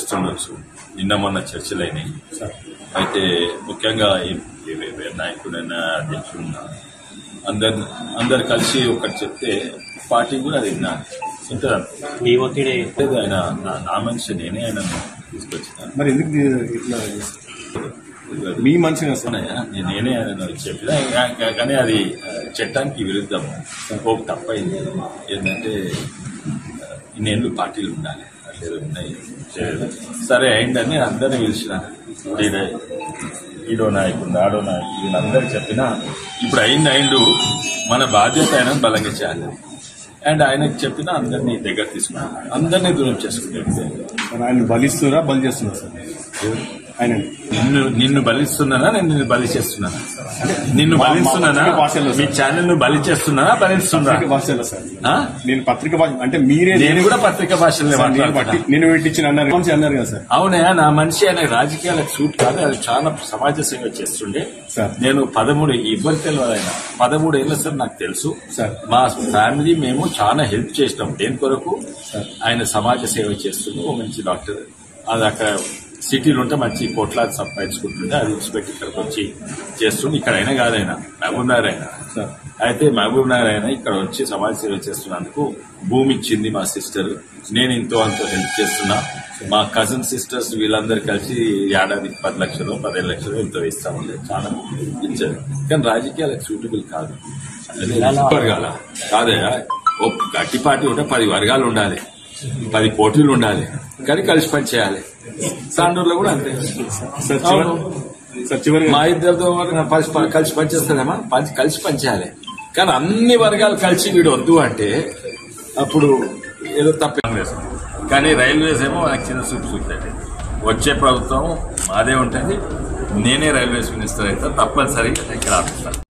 చేస్తుండొచ్చు. నిన్న మొన్న చర్చలైనాయి. అయితే ముఖ్యంగా నాయకుడైనా అధ్యక్షుడున్నా అందరు కలిసి ఒకటి చెప్తే పార్టీ కూడా అది విన్నారు. ఆయన నా మనిషి, నేనే ఆయన తీసుకొచ్చిన. మరి ఎందుకు ఇట్లా మీ మనిషి నేనే ఆయన చెప్పిన, కానీ అది చట్టానికి విరుద్ధం. ఒక తప్పైంది ఏంటంటే ఇన్నేళ్ళు పార్టీలు ఉండాలి, అట్లేదు ఉన్నాయి. సరే అయిందని అందరినీ పిలిచిన, ఈడో నాయకుడు ఆడో నాయకుడు వీళ్ళందరూ చెప్పినా ఇప్పుడు అయిండు, మన బాధ్యత ఆయన బలంగా చేయాలి. అండ్ ఆయనకు చెప్పినా అందరినీ దగ్గర తీసుకున్నాను, అందరినీ దూరం చేసుకుంటారు. ఆయన బలిస్తున్నారా బలి చేస్తున్నారు సార్? ఆయన నిన్ను బలిస్తున్నానా, నేను నిన్ను బలి చేస్తున్నానా? నిన్ను బలిస్తున్నానా? మీ ఛానల్ ను బలి చేస్తున్నానా, బలిస్తున్నా? నేను పత్రిక భాష అంటే మీరే, నేను కూడా పత్రిక భాషలో నేను పెట్టించిన అన్నారు కదా సార్. అవునా, నా మనిషి ఆయన రాజకీయాలకు సూట్ కాదు, అది చాలా సమాజ సేవ చేస్తుండే. నేను 13 ఇవ్వరు తెలియదు, ఆయన 13 ఏళ్ళ సార్ నాకు తెలుసు. మా ఫ్యామిలీ మేము చాలా హెల్ప్ చేసినాం దేని కొరకు. ఆయన సమాజ సేవ చేస్తుండే, ఓ మంచి డాక్టర్. అది అక్కడ సిటీలో ఉంటే మంచి కోట్లాది సంపాదించుకుంటుండే, అది విడిచిపెట్టి ఇక్కడికి వచ్చి చేస్తుండే. ఇక్కడ అయినా కాదైనా మహబూబ్ నగర్ అయినా. అయితే మహబూబ్ నగర్ అయినా ఇక్కడ వచ్చి సమాజ సేవ చేస్తున్నందుకు భూమి ఇచ్చింది మా సిస్టర్. నేను ఇంతో అంతో హెల్ప్ చేస్తున్నా. మా కజిన్ సిస్టర్స్ వీళ్ళందరూ కలిసి ఏడాదికి 10 లక్షలు 15 లక్షలు ఎంతో ఇస్తామండి, చాలా ఇచ్చారు. కానీ రాజకీయాలకు సూటబుల్ కాదు. వర్గాల కాదే, ఓ గట్టి పార్టీ ఉంటే 10 వర్గాలు ఉండాలి, 10 పోటీలు ఉండాలి, కానీ కలిసి పని చేయాలి. తాండూరులో కూడా అంతే. మా ఇద్దరితో కలిసి పనిచేస్తారేమా, కలిసి పనిచేయాలి. కానీ అన్ని వర్గాలు కలిసి వీడు వద్దు అంటే అప్పుడు ఏదో తప్ప. కానీ రైల్వేస్ ఏమో నాకు చిన్న చూపుతుంది. వచ్చే ప్రభుత్వం మాదే ఉంటుంది, నేనే రైల్వేస్ మినిస్టర్ అయితే తప్పనిసరిగా ఇక్కడ ఆపిస్తాను.